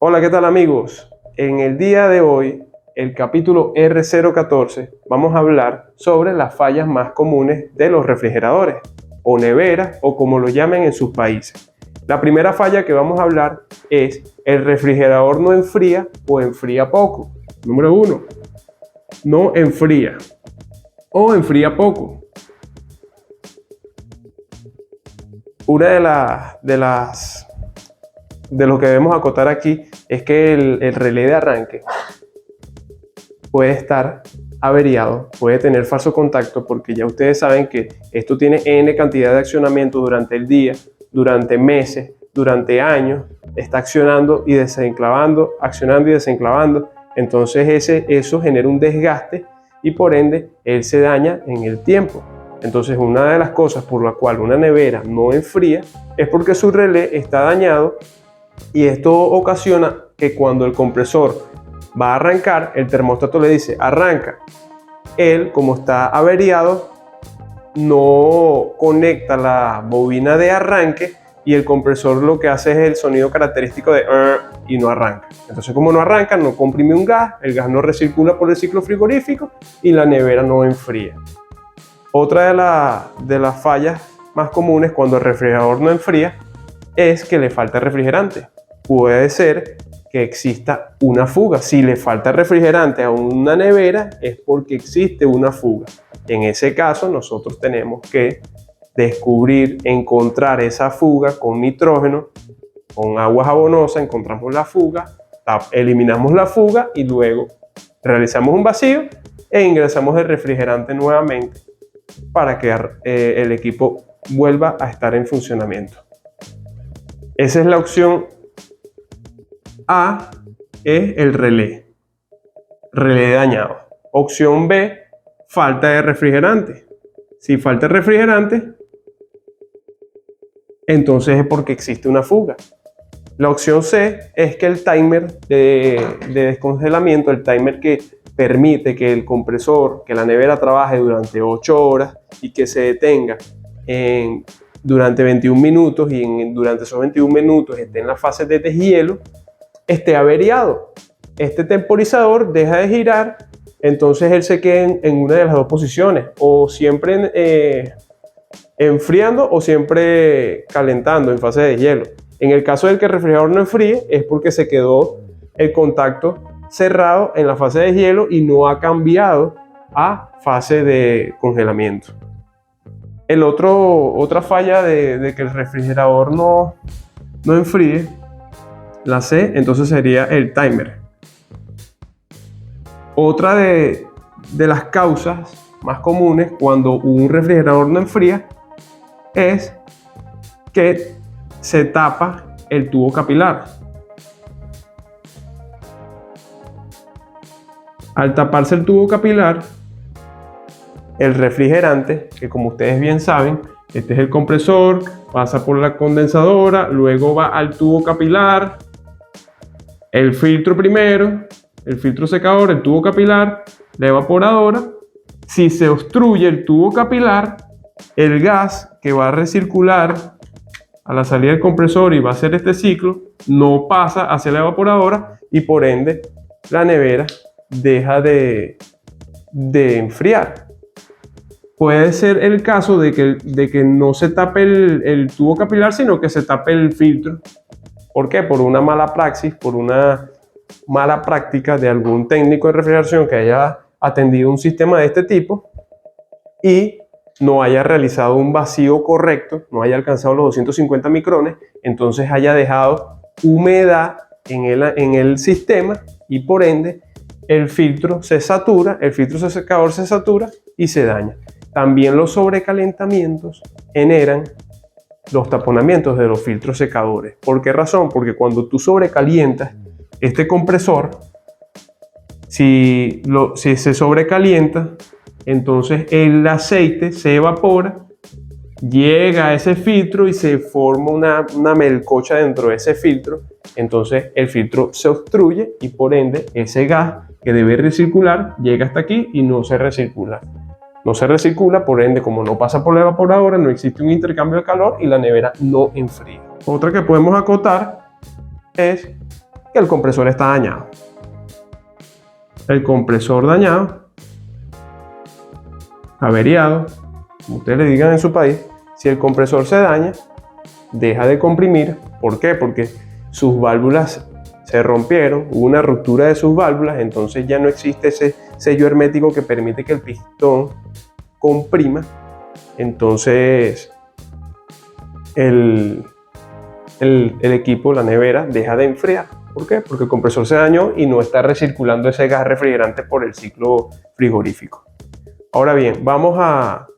Hola, ¿qué tal amigos? En el día de hoy, el capítulo R014, vamos a hablar sobre las fallas más comunes de los refrigeradores o neveras o como lo llamen en sus países. La primera falla que vamos a hablar es el refrigerador no enfría o enfría poco. Número 1, no enfría o enfría poco. Una de lo que debemos acotar aquí es que el relé de arranque puede estar averiado, puede tener falso contacto, porque ya ustedes saben que esto tiene N cantidad de accionamiento durante el día, durante meses, durante años, está accionando y desenclavando, accionando y desenclavando. Entonces eso genera un desgaste y por ende él se daña en el tiempo. Entonces una de las cosas por la cual una nevera no enfría es porque su relé está dañado, y esto ocasiona que cuando el compresor va a arrancar, el termostato le dice arranca. Él, como está averiado, no conecta la bobina de arranque y el compresor lo que hace es el sonido característico de y no arranca. Entonces, como no arranca, no comprime un gas, el gas no recircula por el ciclo frigorífico y la nevera no enfría. Otra de las fallas más comunes cuando el refrigerador no enfría es que le falta refrigerante. Puede ser que exista una fuga. Si le falta refrigerante a una nevera es porque existe una fuga. En ese caso nosotros tenemos que descubrir, encontrar esa fuga con nitrógeno, con agua jabonosa, encontramos la fuga, eliminamos la fuga y luego realizamos un vacío e ingresamos el refrigerante nuevamente para que el equipo vuelva a estar en funcionamiento. Esa es la opción A, es el relé dañado. Opción B, falta de refrigerante. Si falta refrigerante, entonces es porque existe una fuga. La opción C es que el timer de descongelamiento, el timer que permite que el compresor, que la nevera trabaje durante 8 horas y que se detenga durante 21 minutos y durante esos 21 minutos esté en la fase de deshielo, esté averiado. Este temporizador deja de girar, entonces él se queda en una de las dos posiciones, o siempre enfriando o siempre calentando en fase de deshielo. En el caso del que el refrigerador no enfríe es porque se quedó el contacto cerrado en la fase de deshielo y no ha cambiado a fase de congelamiento. Otra falla de que el refrigerador no enfríe, la C, entonces sería el timer. Otra de las causas más comunes cuando un refrigerador no enfría es que se tapa el tubo capilar. Al taparse el tubo capilar, el refrigerante, que como ustedes bien saben, este es el compresor, pasa por la condensadora, luego va al tubo capilar, el filtro primero, el filtro secador, el tubo capilar, la evaporadora. Si se obstruye el tubo capilar, el gas que va a recircular a la salida del compresor y va a hacer este ciclo, no pasa hacia la evaporadora y por ende la nevera deja de enfriar. Puede ser el caso de que no se tape el tubo capilar, sino que se tape el filtro. ¿Por qué? Por una mala praxis, por una mala práctica de algún técnico de refrigeración que haya atendido un sistema de este tipo y no haya realizado un vacío correcto, no haya alcanzado los 250 micrones, entonces haya dejado humedad en el sistema y por ende el filtro se satura, el filtro secador se satura y se daña. También los sobrecalentamientos generan los taponamientos de los filtros secadores. ¿Por qué razón? Porque cuando tú sobrecalientas este compresor, si se sobrecalienta, entonces el aceite se evapora, llega a ese filtro y se forma una melcocha dentro de ese filtro. Entonces el filtro se obstruye y por ende ese gas que debe recircular llega hasta aquí y no se recircula. No se recircula, por ende, como no pasa por la evaporadora, no existe un intercambio de calor y la nevera no enfría. Otra que podemos acotar es que el compresor está dañado. El compresor dañado, averiado, como ustedes le digan en su país. Si el compresor se daña, deja de comprimir. ¿Por qué? Porque sus válvulas se rompieron, hubo una ruptura de sus válvulas, entonces ya no existe ese sello hermético que permite que el pistón comprima. Entonces el equipo, la nevera, deja de enfriar. ¿Por qué? Porque el compresor se dañó y no está recirculando ese gas refrigerante por el ciclo frigorífico. Ahora bien, vamos a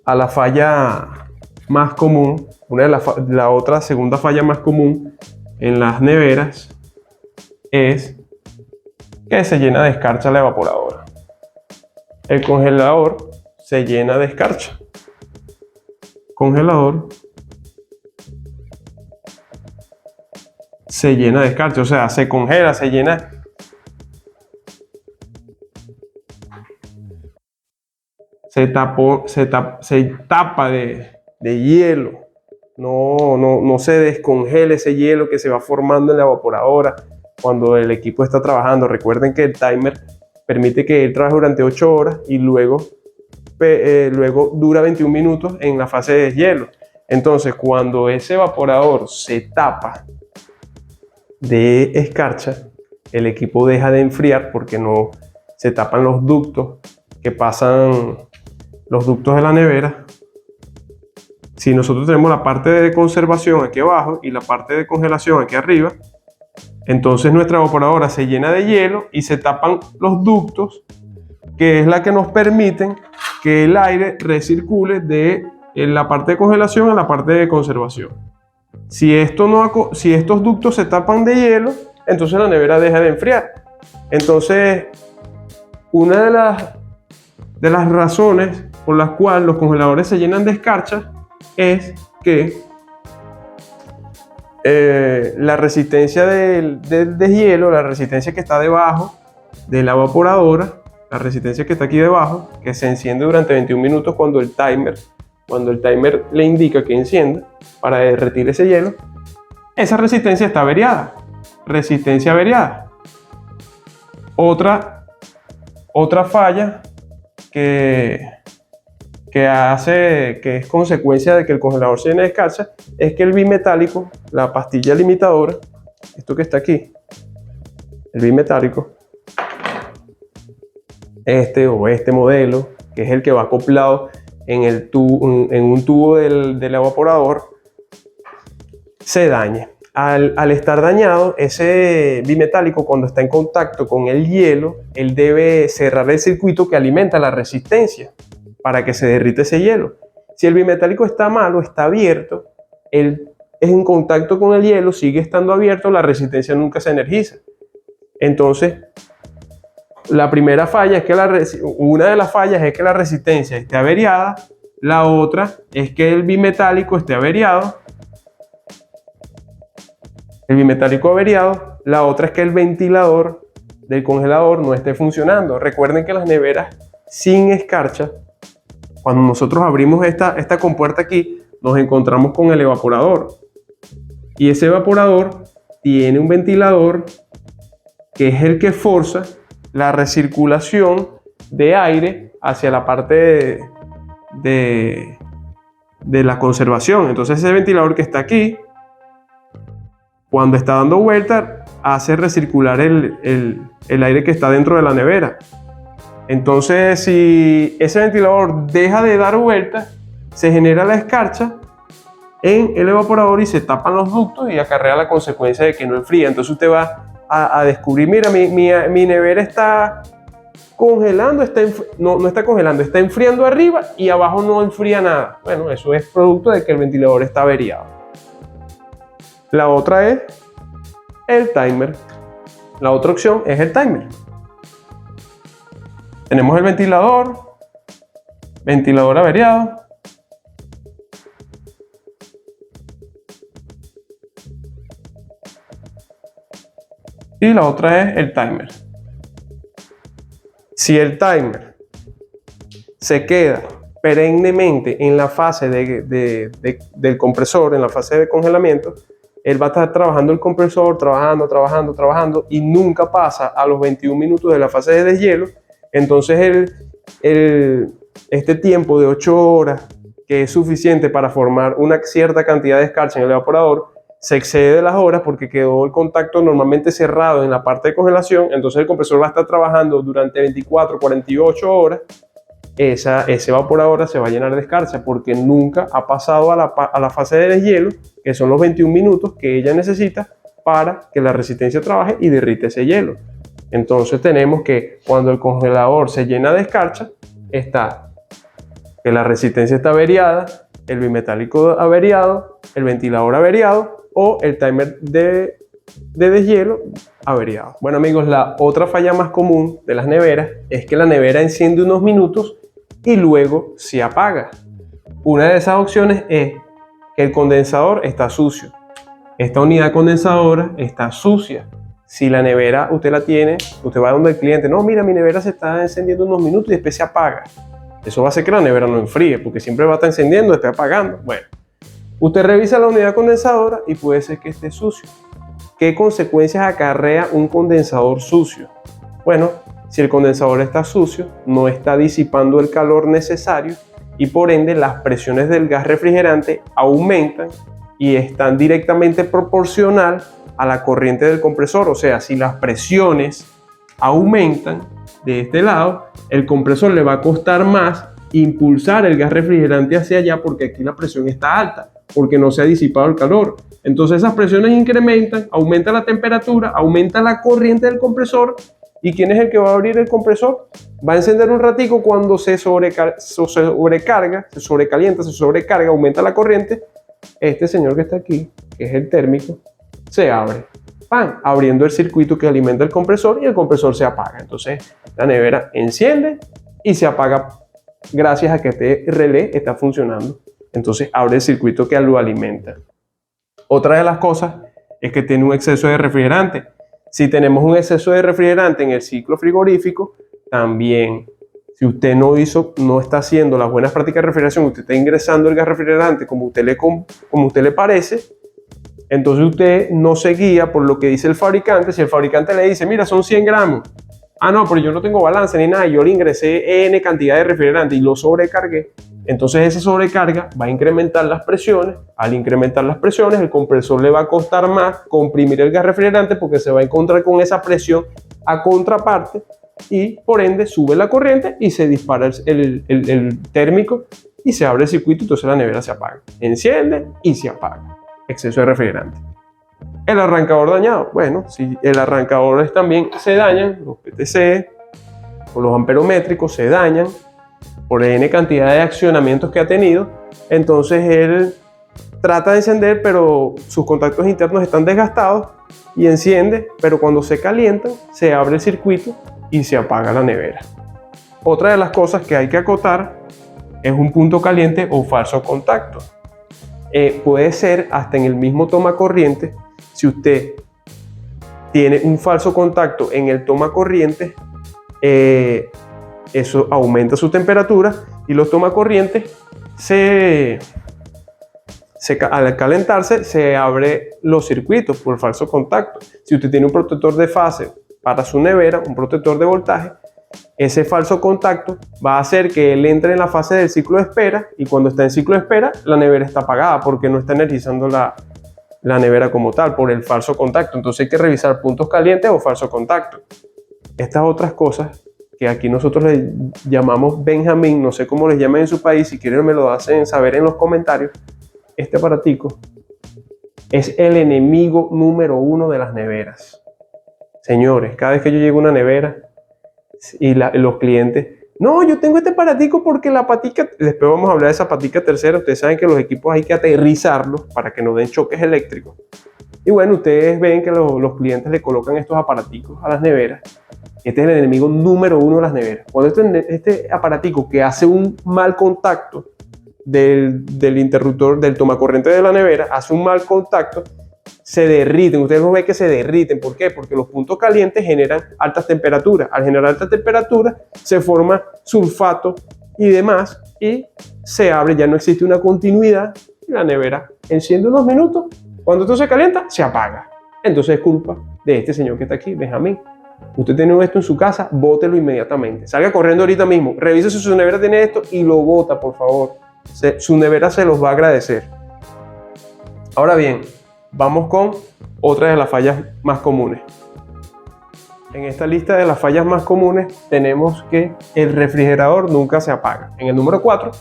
la falla más común, la otra segunda falla más común en las neveras es que se llena de escarcha la evaporadora. El congelador se llena de escarcha. Congelador se llena de escarcha, o sea, se congela, se llena. Se tapa de hielo. No se descongela ese hielo que se va formando en la evaporadora cuando el equipo está trabajando. Recuerden que el timer permite que él trabaje durante 8 horas y luego dura 21 minutos en la fase de hielo. Entonces, cuando ese evaporador se tapa de escarcha, el equipo deja de enfriar porque no se tapan los ductos que pasan, los ductos de la nevera. Si nosotros tenemos la parte de conservación aquí abajo y la parte de congelación aquí arriba, entonces nuestra evaporadora se llena de hielo y se tapan los ductos, que es la que nos permiten que el aire recircule de la parte de congelación a la parte de conservación. Si estos ductos se tapan de hielo, entonces la nevera deja de enfriar. Entonces, una de las razones por las cuales los congeladores se llenan de escarcha es que la resistencia del deshielo, la resistencia que está debajo de la evaporadora, la resistencia que está aquí debajo, que se enciende durante 21 minutos cuando el timer le indica que encienda para derretir ese hielo, esa resistencia está averiada. Resistencia averiada. Otra falla que es consecuencia de que el congelador se llene de escarcha es que el bimetálico, la pastilla limitadora, esto que está aquí, el bimetálico, este modelo, que es el que va acoplado en un tubo del evaporador, se daña. Al estar dañado, ese bimetálico, cuando está en contacto con el hielo, él debe cerrar el circuito que alimenta la resistencia para que se derrite ese hielo. Si el bimetálico está malo, está abierto, él es en contacto con el hielo, sigue estando abierto, la resistencia nunca se energiza. Entonces, la primera falla es que una de las fallas es que la resistencia esté averiada, la otra es que el bimetálico esté averiado. El bimetálico averiado, la otra es que el ventilador del congelador no esté funcionando. Recuerden que las neveras sin escarcha, cuando nosotros abrimos esta compuerta aquí, nos encontramos con el evaporador. Y ese evaporador tiene un ventilador que es el que forza la recirculación de aire hacia la parte de la conservación. Entonces ese ventilador que está aquí, cuando está dando vuelta, hace recircular el aire que está dentro de la nevera. Entonces, si ese ventilador deja de dar vuelta, se genera la escarcha en el evaporador y se tapan los ductos y acarrea la consecuencia de que no enfría. Entonces usted va a descubrir, mira, mi nevera está congelando, no está congelando, está enfriando arriba y abajo no enfría nada. Bueno, eso es producto de que el ventilador está averiado. La otra es el timer. La otra opción es el timer. Tenemos el ventilador averiado. Y la otra es el timer. Si el timer se queda perennemente en la fase del compresor, en la fase de congelamiento, él va a estar trabajando el compresor, trabajando, y nunca pasa a los 21 minutos de la fase de deshielo. Entonces este tiempo de 8 horas, que es suficiente para formar una cierta cantidad de escarcha en el evaporador, se excede de las horas porque quedó el contacto normalmente cerrado en la parte de congelación. Entonces el compresor va a estar trabajando durante 24, 48 horas. Ese evaporador se va a llenar de escarcha porque nunca ha pasado a la fase de deshielo, que son los 21 minutos que ella necesita para que la resistencia trabaje y derrite ese hielo. Entonces tenemos que cuando el congelador se llena de escarcha, está que la resistencia está averiada, el bimetálico averiado, el ventilador averiado o el timer de deshielo averiado. Bueno amigos, la otra falla más común de las neveras es que la nevera enciende unos minutos y luego se apaga. Una de esas opciones es que el condensador está sucio. Esta unidad condensadora está sucia. Si la nevera usted la tiene, usted va donde el cliente, no, mira, mi nevera se está encendiendo unos minutos y después se apaga. Eso va a hacer que la nevera no enfríe, porque siempre va a estar encendiendo y estar apagando. Bueno, usted revisa la unidad condensadora y puede ser que esté sucio. ¿Qué consecuencias acarrea un condensador sucio? Bueno, si el condensador está sucio, no está disipando el calor necesario y por ende las presiones del gas refrigerante aumentan y están directamente proporcional a la corriente del compresor. O sea, si las presiones aumentan de este lado, el compresor le va a costar más impulsar el gas refrigerante hacia allá porque aquí la presión está alta, porque no se ha disipado el calor. Entonces esas presiones incrementan, aumenta la temperatura, aumenta la corriente del compresor. ¿Y quién es el que va a abrir el compresor? Va a encender un ratico cuando se sobrecalienta, se sobrecarga, aumenta la corriente. Este señor que está aquí, que es el térmico, se abre, ¡pam!, abriendo el circuito que alimenta el compresor y el compresor se apaga. Entonces la nevera enciende y se apaga gracias a que este relé está funcionando. Entonces abre el circuito que lo alimenta. Otra de las cosas es que tiene un exceso de refrigerante. Si tenemos un exceso de refrigerante en el ciclo frigorífico, también, si usted no está haciendo las buenas prácticas de refrigeración, usted está ingresando el gas refrigerante como usted le parece, entonces usted no se guía por lo que dice el fabricante. Si el fabricante le dice, mira, son 100 gramos, ah, no, pero yo no tengo balance ni nada, yo le ingresé N cantidad de refrigerante y lo sobrecargué, entonces esa sobrecarga va a incrementar las presiones. Al incrementar las presiones, el compresor le va a costar más comprimir el gas refrigerante porque se va a encontrar con esa presión a contraparte y por ende sube la corriente y se dispara el térmico y se abre el circuito. Entonces la nevera se apaga, enciende y se apaga. Exceso de refrigerante. El arrancador dañado. Bueno, si el arrancador también se dañan, los PTC o los amperométricos se dañan por N cantidad de accionamientos que ha tenido, entonces él trata de encender, pero sus contactos internos están desgastados y enciende, pero cuando se calientan, se abre el circuito y se apaga la nevera. Otra de las cosas que hay que acotar es un punto caliente o falso contacto. Puede ser hasta en el mismo toma corriente. Si usted tiene un falso contacto en el toma corriente, eso aumenta su temperatura y los tomacorrientes al calentarse se abren los circuitos por falso contacto. Si usted tiene un protector de fase para su nevera, un protector de voltaje, ese falso contacto va a hacer que él entre en la fase del ciclo de espera y cuando está en ciclo de espera la nevera está apagada porque no está energizando la nevera como tal por el falso contacto. Entonces hay que revisar puntos calientes o falso contacto. Estas otras cosas que aquí nosotros le llamamos Benjamín, no sé cómo les llaman en su país, si quieren me lo hacen saber en los comentarios. Este aparatico es el enemigo número 1 de las neveras. Señores, cada vez que yo llego a una nevera y los clientes, no, yo tengo este aparatico porque la patica, después vamos a hablar de esa patica tercera, ustedes saben que los equipos hay que aterrizarlos para que no den choques eléctricos. Y bueno, ustedes ven que los clientes le colocan estos aparaticos a las neveras. Este es el enemigo número 1 de las neveras. Cuando este aparatico que hace un mal contacto del interruptor, del tomacorriente de la nevera, hace un mal contacto, se derriten. Ustedes lo ven que se derriten. ¿Por qué? Porque los puntos calientes generan altas temperaturas. Al generar altas temperaturas se forma sulfato y demás y se abre, ya no existe una continuidad y la nevera enciende unos minutos Cuando esto se calienta, se apaga. Entonces es culpa de este señor que está aquí, Benjamín. Usted tiene esto en su casa, bótelo inmediatamente. Salga corriendo ahorita mismo, revise si su nevera tiene esto y lo bota, por favor. Su nevera se los va a agradecer. Ahora bien, vamos con otra de las fallas más comunes. En esta lista de las fallas más comunes tenemos que el refrigerador nunca se apaga. En el número 4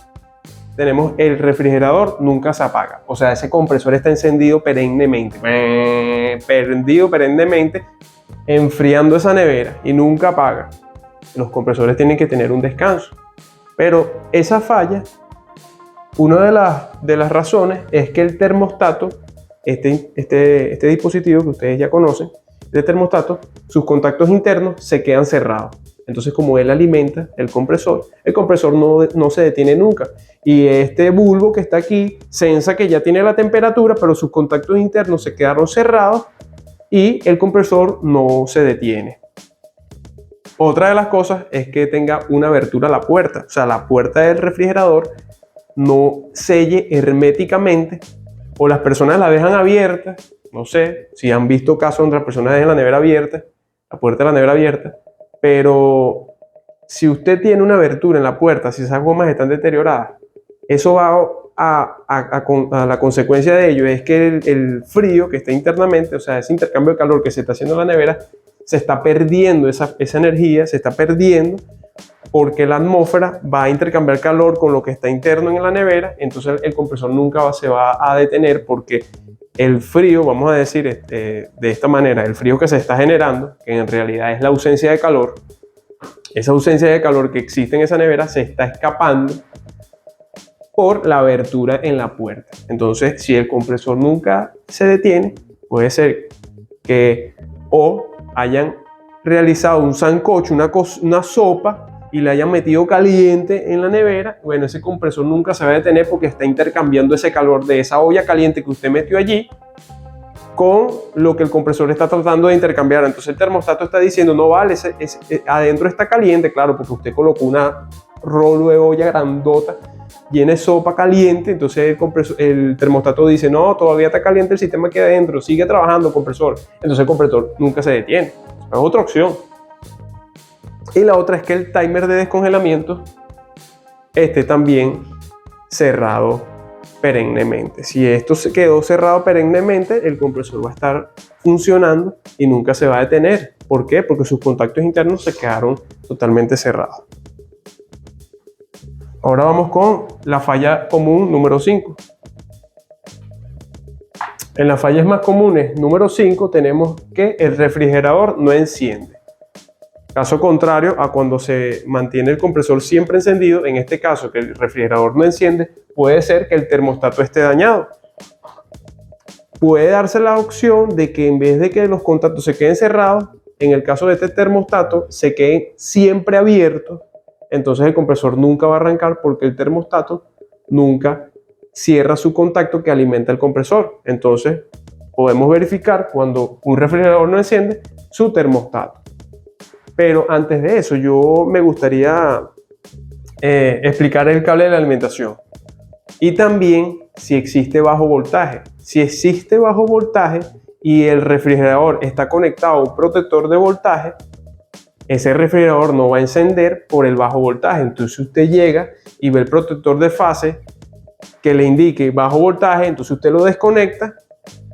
tenemos el refrigerador nunca se apaga. O sea, ese compresor está encendido perennemente. Prendido perennemente, enfriando esa nevera y nunca apaga. Los compresores tienen que tener un descanso. Pero esa falla, una de las razones es que el termostato, este dispositivo que ustedes ya conocen, de termostato, sus contactos internos se quedan cerrados. Entonces, como él alimenta el compresor no se detiene nunca. Y este bulbo que está aquí sensa que ya tiene la temperatura, pero sus contactos internos se quedaron cerrados y el compresor no se detiene. Otra de las cosas es que tenga una abertura a la puerta. O sea, la puerta del refrigerador no selle herméticamente o las personas la dejan abierta. No sé si han visto casos donde las personas dejan la nevera abierta, la puerta de la nevera abierta, pero si usted tiene una abertura en la puerta, si esas gomas están deterioradas, eso va a la consecuencia de ello es que el frío que está internamente, o sea, ese intercambio de calor que se está haciendo en la nevera, se está perdiendo esa energía, se está perdiendo porque la atmósfera va a intercambiar calor con lo que está interno en la nevera, entonces el compresor nunca se va a detener porque el frío, vamos a decir de esta manera, el frío que se está generando, que en realidad es la ausencia de calor, esa ausencia de calor que existe en esa nevera se está escapando por la abertura en la puerta. Entonces, si el compresor nunca se detiene, puede ser que o hayan realizado un sancocho, una sopa, y le hayan metido caliente en la nevera. Bueno, ese compresor nunca se va a detener porque está intercambiando ese calor de esa olla caliente que usted metió allí con lo que el compresor está tratando de intercambiar. Entonces el termostato está diciendo, no vale, adentro está caliente, claro, porque usted colocó una rolo de olla grandota llena de sopa caliente, entonces el termostato dice, no, todavía está caliente el sistema que adentro, sigue trabajando compresor. Entonces el compresor nunca se detiene. Es otra opción. Y la otra es que el timer de descongelamiento esté también cerrado perennemente. Si esto se quedó cerrado perennemente, el compresor va a estar funcionando y nunca se va a detener. ¿Por qué? Porque sus contactos internos se quedaron totalmente cerrados. Ahora vamos con la falla común número 5. En las fallas más comunes número 5 tenemos que el refrigerador no enciende. Caso contrario a cuando se mantiene el compresor siempre encendido, en este caso que el refrigerador no enciende, puede ser que el termostato esté dañado. Puede darse la opción de que en vez de que los contactos se queden cerrados, en el caso de este termostato se queden siempre abiertos, entonces el compresor nunca va a arrancar porque el termostato nunca cierra su contacto que alimenta el compresor. Entonces podemos verificar cuando un refrigerador no enciende su termostato. Pero antes de eso, yo me gustaría explicar el cable de la alimentación. Y también si existe bajo voltaje. Si existe bajo voltaje y el refrigerador está conectado a un protector de voltaje, ese refrigerador no va a encender por el bajo voltaje. Entonces usted llega y ve el protector de fase que le indique bajo voltaje, entonces usted lo desconecta,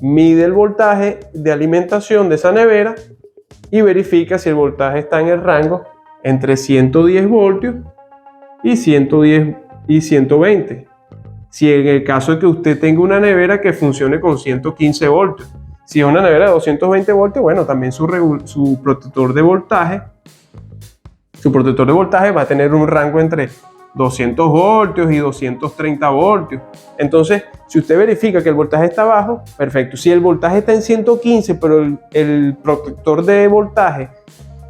mide el voltaje de alimentación de esa nevera y verifica si el voltaje está en el rango entre 110 voltios y 110 y 120. Si en el caso de que usted tenga una nevera que funcione con 115 voltios. Si es una nevera de 220 voltios, bueno, también su protector de voltaje va a tener un rango entre 200 voltios y 230 voltios. Entonces, si usted verifica que el voltaje está bajo, perfecto. Si el voltaje está en 115, pero el protector de voltaje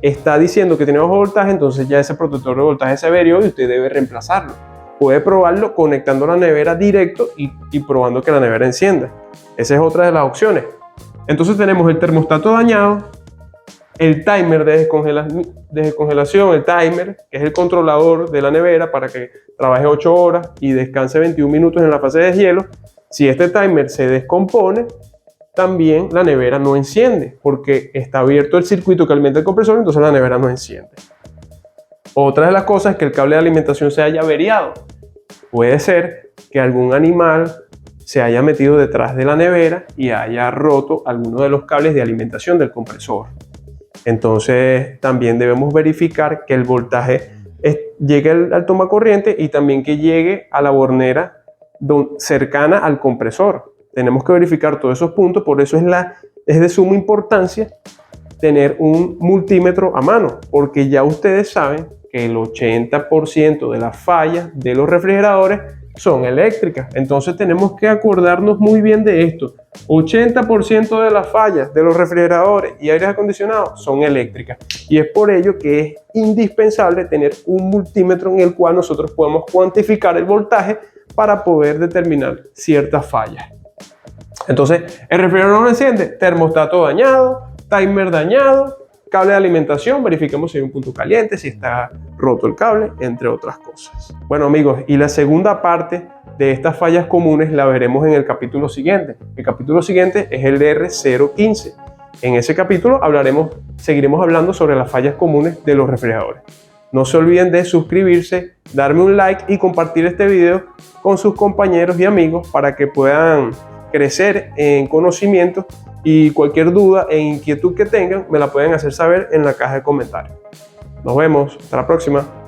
está diciendo que tiene bajo voltaje, entonces ya ese protector de voltaje se averió y usted debe reemplazarlo. Puede probarlo conectando la nevera directo y probando que la nevera encienda. Esa es otra de las opciones. Entonces tenemos el termostato dañado, el timer de descongelación, el timer, que es el controlador de la nevera para que trabaje 8 horas y descanse 21 minutos en la fase de deshielo. Si este timer se descompone, también la nevera no enciende porque está abierto el circuito que alimenta el compresor, entonces la nevera no enciende. Otra de las cosas es que el cable de alimentación se haya averiado. Puede ser que algún animal se haya metido detrás de la nevera y haya roto alguno de los cables de alimentación del compresor. Entonces también debemos verificar que el voltaje llegue al tomacorriente y también que llegue a la bornera cercana al compresor. Tenemos que verificar todos esos puntos, por eso es de suma importancia tener un multímetro a mano, porque ya ustedes saben que el 80% de las fallas de los refrigeradores son eléctricas. Entonces tenemos que acordarnos muy bien de esto. 80% de las fallas de los refrigeradores y aires acondicionados son eléctricas. Y es por ello que es indispensable tener un multímetro en el cual nosotros podemos cuantificar el voltaje para poder determinar ciertas fallas. Entonces, el refrigerador no enciende, termostato dañado, timer dañado, cable de alimentación, verifiquemos si hay un punto caliente, si está roto el cable, entre otras cosas. Bueno amigos, y la segunda parte de estas fallas comunes la veremos en el capítulo siguiente. El capítulo siguiente es el R015. En ese capítulo seguiremos hablando sobre las fallas comunes de los refrigeradores. No se olviden de suscribirse, darme un like y compartir este video con sus compañeros y amigos para que puedan crecer en conocimiento, y cualquier duda e inquietud que tengan me la pueden hacer saber en la caja de comentarios. Nos vemos, hasta la próxima.